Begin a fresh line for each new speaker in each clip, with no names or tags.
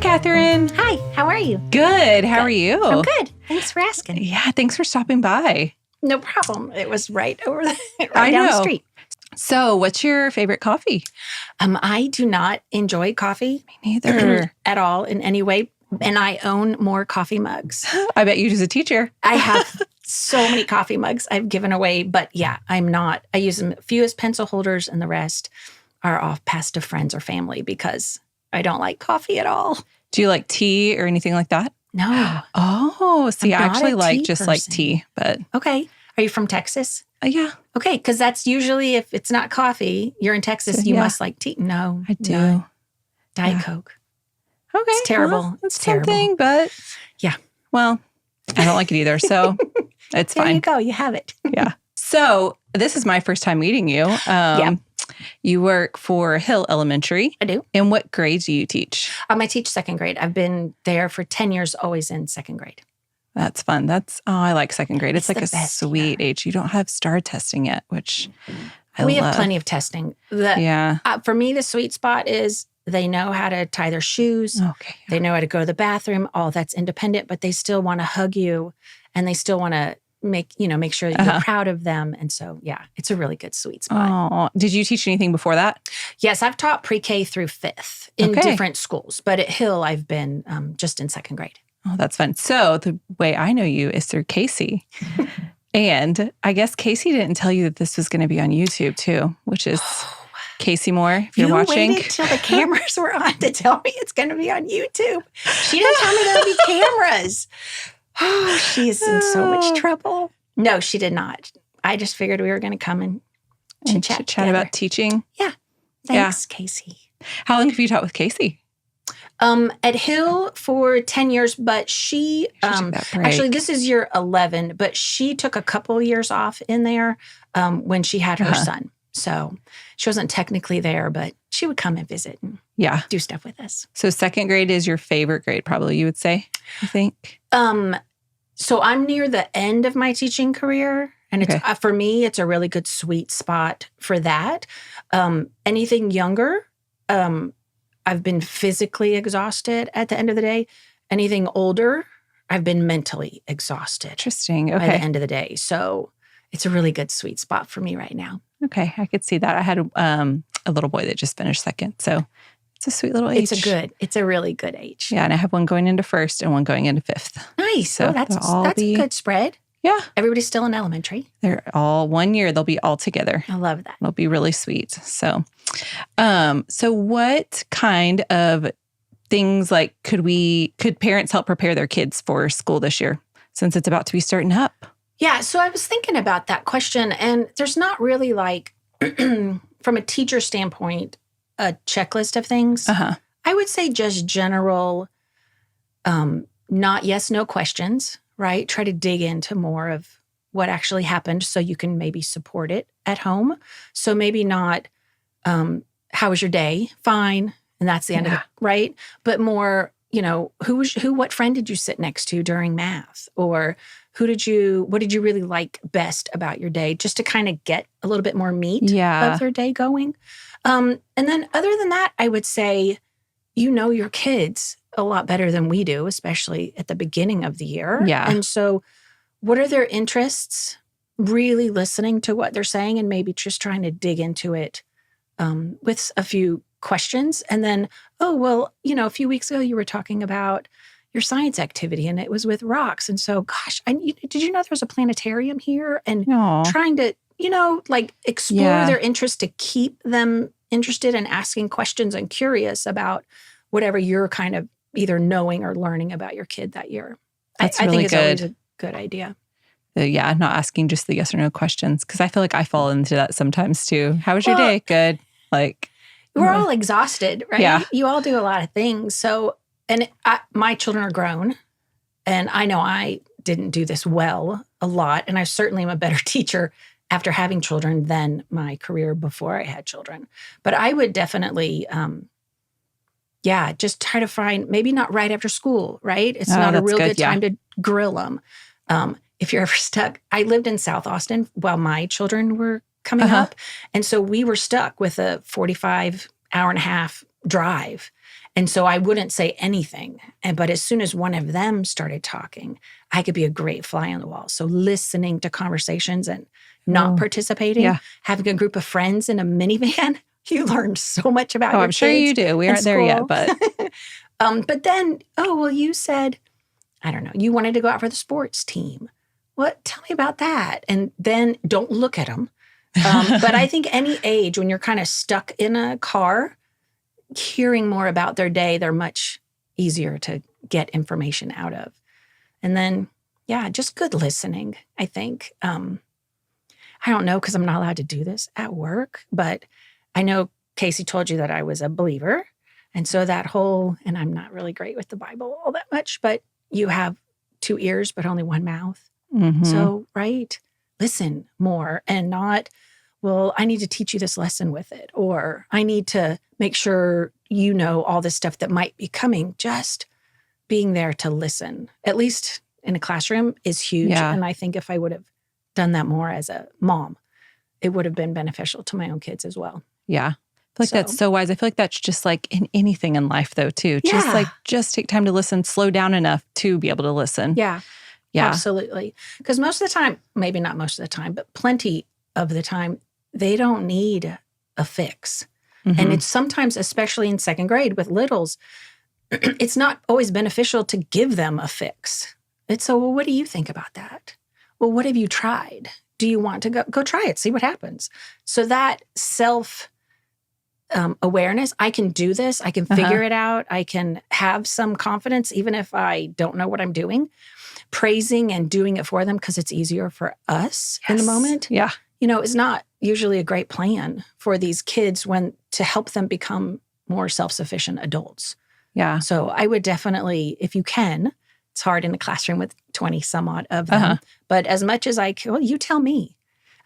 Katherine.
Hi, how are you?
Good. How are you?
I'm good. Thanks for asking.
Yeah, thanks for stopping by.
No problem. It was right over the,
I
down the
know.
street.
So, what's your favorite coffee?
I do not enjoy coffee
Me neither.
at all in any way, and I own more coffee mugs.
I bet you as a teacher.
I have so many coffee mugs I've given away, but yeah, I'm not. I use them a few as pencil holders, and the rest are off passed to friends or family because I don't like coffee at all.
Do you like tea or anything like that?
No.
Oh, see,
I'm
I
not
actually
a
like
tea
just like
person.
tea, but
Okay. Are you from Texas?
yeah,
Okay, because that's usually, if it's not coffee, you're in Texas,
So,
you
yeah.
must like tea. No,
I do.
none. Diet
Yeah.
Coke.
Okay.
It's terrible.
Well,
It's
it's
terrible.
something, but
Yeah.
Well, I don't like it either, so it's
There you
fine.
go. You have it.
Yeah. So, this is my first time meeting you.
Yeah.
You work for Hill Elementary.
I do.
And what grade do you teach?
I teach second grade. I've been there for 10 years, always in second grade.
That's fun. I like second grade. It's
It's
like
the
a
best
sweet
year.
age. You don't have STAR testing yet, which I
We
love.
have plenty of testing.
Yeah.
For me, the sweet spot is they know how to tie their shoes.
Okay.
They know how to go to the bathroom. All that's independent, but they still want to hug you and they still want to make sure that you're proud of them. And so, yeah, it's a really good sweet spot.
Oh, did you teach anything before that?
Yes, I've taught pre-K through fifth in
Okay.
different schools, but at Hill, I've been just in second grade.
Oh, that's fun. So the way I know you is through Casey. And I guess Casey didn't tell you that this was going to be on YouTube too, which is Casey Moore, if you're watching.
You waited till the cameras were on to tell me it's going to be on YouTube. She didn't tell me there would be cameras. Oh, she is in so much trouble. No, she did not. I just figured we were going to come and chit-chat
chat about teaching.
Yeah. Thanks, Casey.
How long have you taught with Casey?
At Hill for 10 years, but she
took that break.
actually, this is year 11, but she took a couple years off in there when she had her son. So she wasn't technically there, but she would come and visit and do stuff with us.
So second grade is your favorite grade, probably, you would say, I think.
So I'm near the end of my teaching career. And it's for me, it's a really good sweet spot for that. Anything younger, I've been physically exhausted at the end of the day. Anything older, I've been mentally exhausted.
Interesting.
By
Okay.
the end of the day. So it's a really good sweet spot for me right now.
Okay. I could see that. I had a little boy that just finished second. So it's a sweet little age.
It's a really good age.
Yeah. And I have one going into first and one going into fifth.
Nice.
So
that's
they'll all
a good spread.
Yeah.
Everybody's still in elementary.
They're all 1 year. They'll be all together.
I love that.
It'll be really sweet. So, so what kind of things could parents help prepare their kids for school this year since it's about to be starting up?
Yeah. So I was thinking about that question, and there's not really from a teacher standpoint, a checklist of things. I would say just general, not yes, no questions, right? Try to dig into more of what actually happened so you can maybe support it at home. So maybe not, how was your day? Fine. And that's the end of it, right? But more, what friend did you sit next to during math? Or what did you really like best about your day? Just to kind of get a little bit more meat of their day going. And then other than that, I would say, your kids a lot better than we do, especially at the beginning of the year.
Yeah.
And so what are their interests? Really listening to what they're saying and maybe just trying to dig into it with a few questions. And then, a few weeks ago, you were talking about your science activity and it was with rocks. And so, gosh, did you know there was a planetarium here? And trying to, explore their interest to keep them interested in asking questions and curious about whatever you're kind of either knowing or learning about your kid that year.
That's
I
really
think it's
good.
always a good idea.
Not asking just the yes or no questions. Because I feel like I fall into that sometimes too. How was your day? Good.
We're all exhausted, right?
Yeah.
You all do a lot of things. So, my children are grown, and I know I didn't do this well a lot. And I certainly am a better teacher after having children than my career before I had children. But I would definitely, just try to find, maybe not right after school, right? It's not a real good time to grill them. If you're ever stuck, I lived in South Austin while my children were coming up. And so we were stuck with a 45 hour and a half drive. And so I wouldn't say anything. But as soon as one of them started talking, I could be a great fly on the wall. So listening to conversations and not participating, having a group of friends in a minivan, you learned so much about your
I'm sure you do. We aren't there yet, but.
But then, you said, I don't know, you wanted to go out for the sports team. What? Tell me about that. And then don't look at them. But I think any age when you're kind of stuck in a car, hearing more about their day, they're much easier to get information out of. And then, just good listening, I think. I don't know, because I'm not allowed to do this at work, but I know Casey told you that I was a believer. And so that whole, and I'm not really great with the Bible all that much, but you have 2 ears, but only 1 mouth. Mm-hmm. So, right? Listen more and not, well, I need to teach you this lesson with it, or I need to make sure you know all this stuff that might be coming. Just being there to listen, at least in a classroom, is huge. Yeah. And I think if I would have done that more as a mom, it would have been beneficial to my own kids as well.
Yeah. I feel like that's so wise. I feel like that's just like in anything in life though, too. Just take time to listen, slow down enough to be able to listen.
Yeah. Absolutely. Because most of the time, maybe not most of the time, but plenty of the time, they don't need a fix. Mm-hmm. And it's sometimes, especially in second grade with littles, it's not always beneficial to give them a fix. It's so, well, what do you think about that? Well, what have you tried? Do you want to go try it, see what happens? So that awareness, I can do this, I can figure it out, I can have some confidence, even if I don't know what I'm doing, praising and doing it for them because it's easier for us in the moment.
Yeah.
Is not usually a great plan for these kids to help them become more self-sufficient adults. Yeah. So I would definitely, if you can, it's hard in a classroom with 20 some odd of them, but as much as I can, well, you tell me.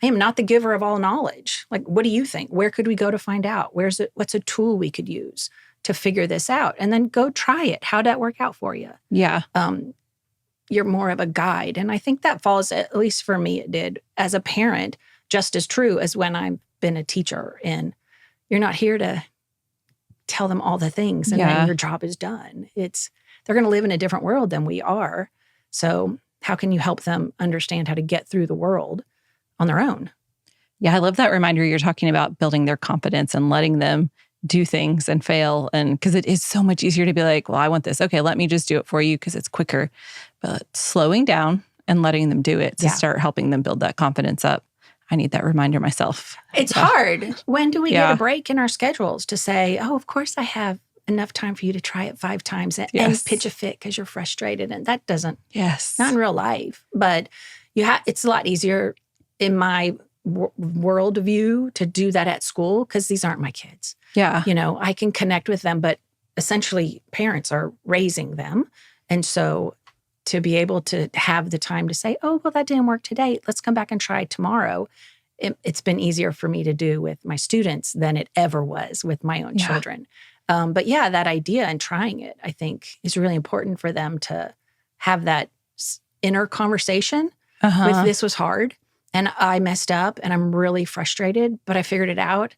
I am not the giver of all knowledge. Like, what do you think? Where could we go to find out? What's a tool we could use to figure this out? And then go try it. How'd that work out for you? Yeah. You're more of a guide. And I think that falls, at least for me, it did, as a parent, just as true as when I've been a teacher. And you're not here to tell them all the things and then your job is done. They're going to live in a different world than we are. So how can you help them understand how to get through the world on their own?
Yeah, I love that reminder you're talking about building their confidence and letting them do things and fail. And because it is so much easier to be like, well, I want this. Okay, let me just do it for you because it's quicker. But slowing down and letting them do it to start helping them build that confidence up. I need that reminder myself.
It's hard. When do we get a break in our schedules to say, oh, of course I have enough time for you to try it 5 times and pitch a fit because you're frustrated. And that doesn't, not in real life. But it's a lot easier in my worldview to do that at school because these aren't my kids. Yeah. I can connect with them, but essentially parents are raising them. And so to be able to have the time to say, oh, well, that didn't work today. Let's come back and try tomorrow. It's been easier for me to do with my students than it ever was with my own children. But that idea and trying it, I think, is really important for them to have that inner conversation with this was hard and I messed up and I'm really frustrated, but I figured it out.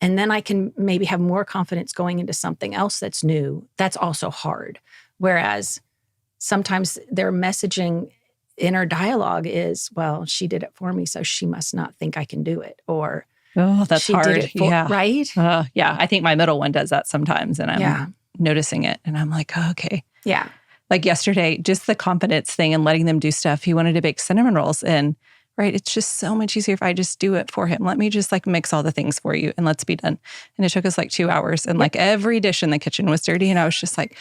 And then I can maybe have more confidence going into something else that's new. That's also hard. Whereas sometimes their messaging inner dialogue is, well, she did it for me, so she must not think I can do it. Or,
oh, that's
she
hard.
Did it for, right?
I think my middle one does that sometimes, and I'm noticing it, and I'm like, oh, okay.
Yeah.
Like yesterday, just the confidence thing and letting them do stuff. He wanted to bake cinnamon rolls, and it's just so much easier if I just do it for him. Let me just mix all the things for you and let's be done. And it took us 2 hours, and every dish in the kitchen was dirty, and I was just like,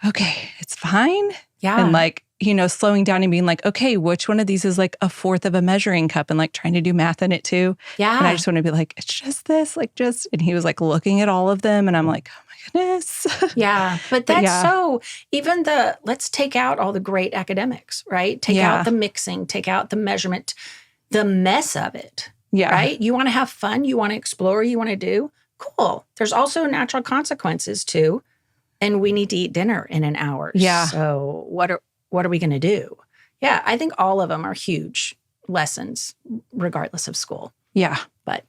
okay, it's fine. Yeah. And slowing down and being like, okay, which one of these is 1/4 of a measuring cup, and trying to do math in it too. Yeah. And I just want to be like, it's just this, and he was looking at all of them, and I'm like, oh my goodness.
Yeah. But that's so, even let's take out all the great academics, right? Take out the mixing, take out the measurement, the mess of it. Yeah. Right? You want to have fun, you want to explore, you want to do, cool. There's also natural consequences too. And we need to eat dinner in an hour. Yeah. So what are we going to do? Yeah, I think all of them are huge lessons, regardless of school.
Yeah.
But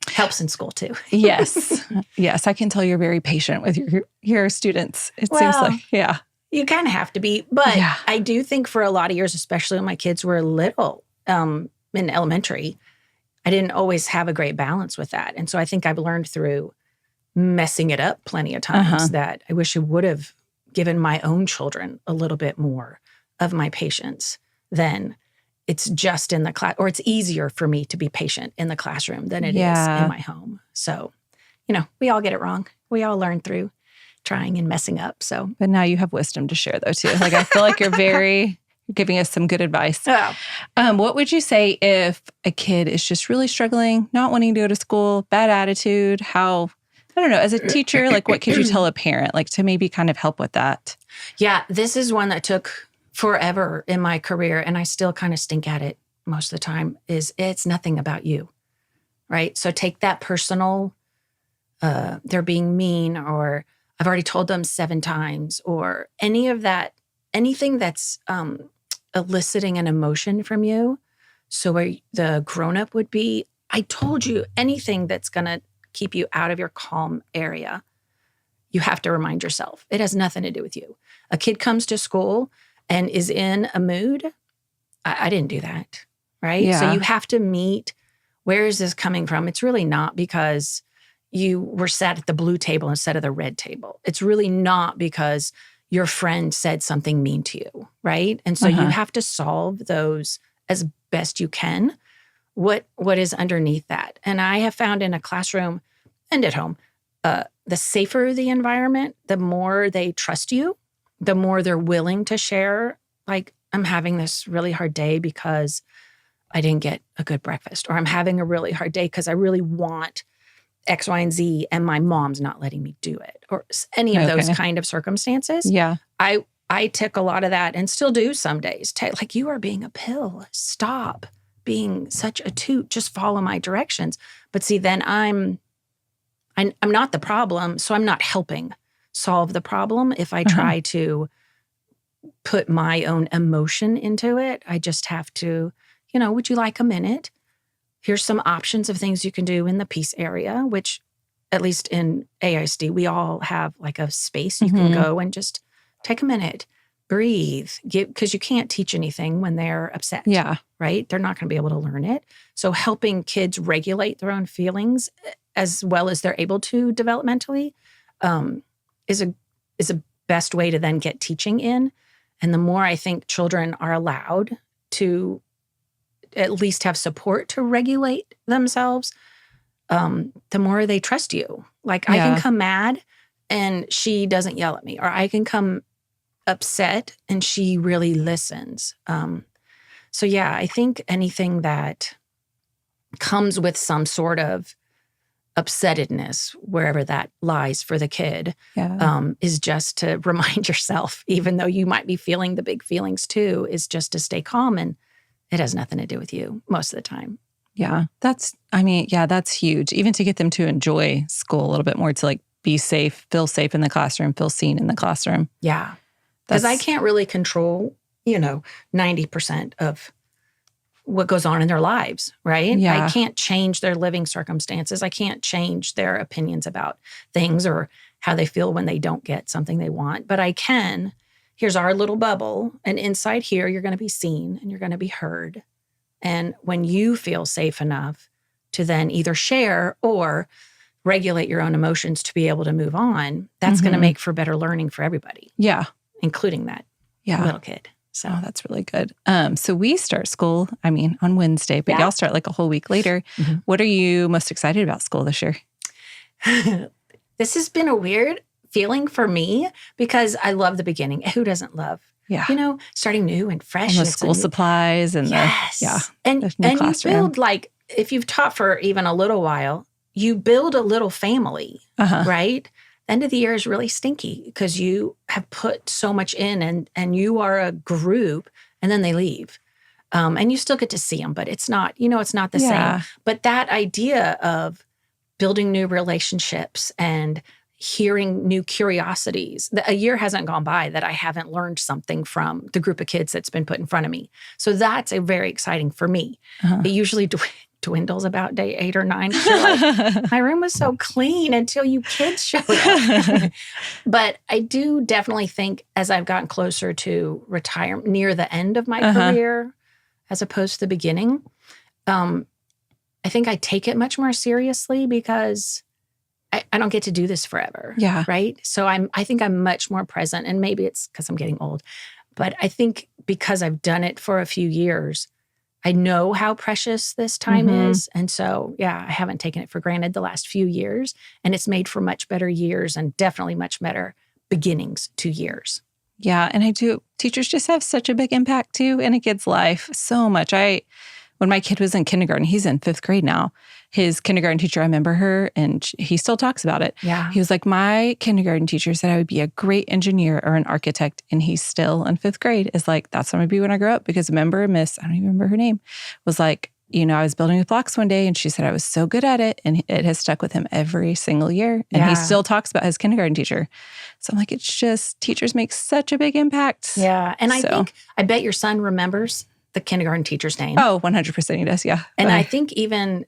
Helps in school too.
Yes. Yes. I can tell you're very patient with your students. It seems like, yeah.
You kind of have to be. But I do think for a lot of years, especially when my kids were little in elementary, I didn't always have a great balance with that. And so I think I've learned through messing it up plenty of times that I wish I would have given my own children a little bit more of my patience than it's just in the class, or it's easier for me to be patient in the classroom than it is in my home. So, we all get it wrong. We all learn through trying and messing up. So,
but now you have wisdom to share though too. Like I feel like you're giving us some good advice.
Oh.
What would you say if a kid is just really struggling, not wanting to go to school, bad attitude? I don't know, as a teacher, like what could you tell a parent, like to maybe kind of help with that?
Yeah, this is one that took forever in my career, and I still kind of stink at it most of the time, is it's nothing about you, right? So take that personal, they're being mean, or I've already told them 7 times, or any of that, anything that's eliciting an emotion from you. So where the grown-up would be, I told you, anything that's going to keep you out of your calm area, you have to remind yourself. It has nothing to do with you. A kid comes to school and is in a mood. I didn't do that, right?
Yeah.
So you have to meet, where is this coming from? It's really not because you were sat at the blue table instead of the red table. It's really not because your friend said something mean to you, right? And so you have to solve those as best you can. What is underneath that? And I have found in a classroom and at home, the safer the environment, the more they trust you, the more they're willing to share. Like, I'm having this really hard day because I didn't get a good breakfast, or I'm having a really hard day because I really want X, Y, and Z, and my mom's not letting me do it, or any of those kind of circumstances.
Yeah.
I took a lot of that and still do some days. Like, you are being a pill. Stop being such a toot. Just follow my directions. But see, then I'm not the problem, so I'm not helping solve the problem. If I try to put my own emotion into it, I just have to, would you like a minute? Here's some options of things you can do in the peace area, which at least in AISD, we all have like a space you can go and just take a minute, breathe, because you can't teach anything when they're upset.
Yeah.
Right? They're not going to be able to learn it. So helping kids regulate their own feelings as well as they're able to developmentally is a best way to then get teaching in. And the more I think children are allowed to at least have support to regulate themselves, the more they trust you. Like, I can come mad and she doesn't yell at me, or I can come upset and she really listens. So yeah, I think anything that comes with some sort of upsettedness, wherever that lies for the kid, is just to remind yourself, even though you might be feeling the big feelings too, is just to stay calm, and it has nothing to do with you most of the time.
Yeah, that's huge. Even to get them to enjoy school a little bit more, to like be safe, feel safe in the classroom, feel seen in the classroom.
Yeah. Because I can't really control, 90% of what goes on in their lives, right?
Yeah.
I can't change their living circumstances. I can't change their opinions about things or how they feel when they don't get something they want. But I can, here's our little bubble, and inside here, you're going to be seen and you're going to be heard. And when you feel safe enough to then either share or regulate your own emotions to be able to move on, that's going to make for better learning for everybody.
Yeah.
Including that little kid. So
that's really good. So we start school, on Wednesday, but y'all start like a whole week later. What are you most excited about school this year?
This has been a weird feeling for me because I love the beginning. Who doesn't love, starting new and fresh?
And the school supplies and
and you build, like, if you've taught for even a little while, you build a little family, right? End of the year is really stinky because you have put so much in and you are a group, and then they leave. And you still get to see them, but it's not, it's not the same. But that idea of building new relationships and hearing new curiosities, a year hasn't gone by that I haven't learned something from the group of kids that's been put in front of me. So that's very exciting for me. It usually dwindles about day 8 or 9. Like, my room was so clean until you kids showed up. But I do definitely think as I've gotten closer to retirement, near the end of my career, as opposed to the beginning, I think I take it much more seriously because I don't get to do this forever.
Yeah.
Right. So I think I'm much more present, and maybe it's because I'm getting old, but I think because I've done it for a few years, I know how precious this time is. And so, yeah, I haven't taken it for granted the last few years, and it's made for much better years and definitely much better beginnings to years.
Yeah. And teachers just have such a big impact too in a kid's life. So much. When my kid was in kindergarten, he's in 5th grade now. His kindergarten teacher, I remember her, and he still talks about it.
Yeah.
He was like, my kindergarten teacher said I would be a great engineer or an architect. And he's still in 5th grade. Is like, that's what I'm going to be when I grow up. Because remember, Miss, I don't even remember her name, was like, I was building with blocks one day and she said I was so good at it. And it has stuck with him every single year. And he still talks about his kindergarten teacher. So I'm like, it's just, teachers make such a big impact.
Yeah. And I bet your son remembers the kindergarten teacher's name.
Oh, 100% he does, yeah.
And I think even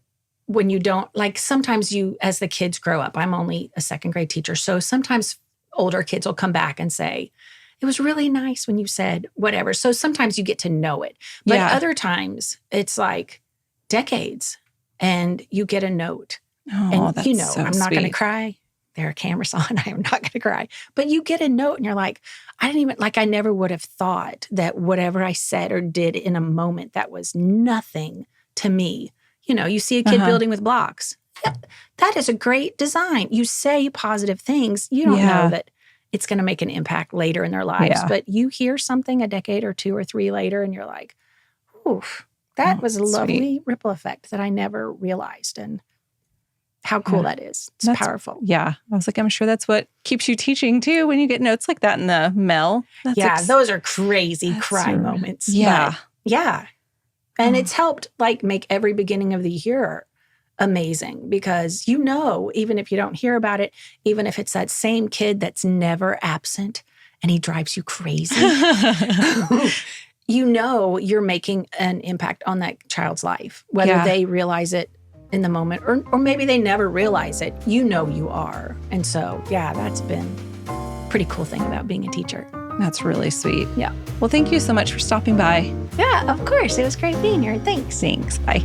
when you don't, like sometimes as the kids grow up, I'm only a 2nd grade teacher. So sometimes older kids will come back and say, it was really nice when you said whatever. So sometimes you get to know it. But other times it's like decades and you get a note.
Oh,
and
that's so
I'm not going to
sweet.
cry. There are cameras on. I am not going to cry. But you get a note and you're like, I never would have thought that whatever I said or did in a moment that was nothing to me. You see a kid building with blocks. That is a great design. You say positive things. You don't know that it's going to make an impact later in their lives.
Yeah.
But you hear something a decade or 2 or 3 later and you're like, oof, that was a lovely ripple effect that I never realized. And how cool that is. That's powerful.
Yeah. I was like, I'm sure that's what keeps you teaching too when you get notes like that in the mail.
Those are crazy cry moments.
Yeah.
But, yeah. And it's helped make every beginning of the year amazing because even if you don't hear about it, even if it's that same kid that's never absent and he drives you crazy, you're making an impact on that child's life, whether they realize it in the moment, or maybe they never realize it, you are. And so, that's been a pretty cool thing about being a teacher.
That's really sweet.
Yeah.
Well, thank you so much for stopping by.
Yeah, of course. It was great being here. Thanks.
Thanks. Bye.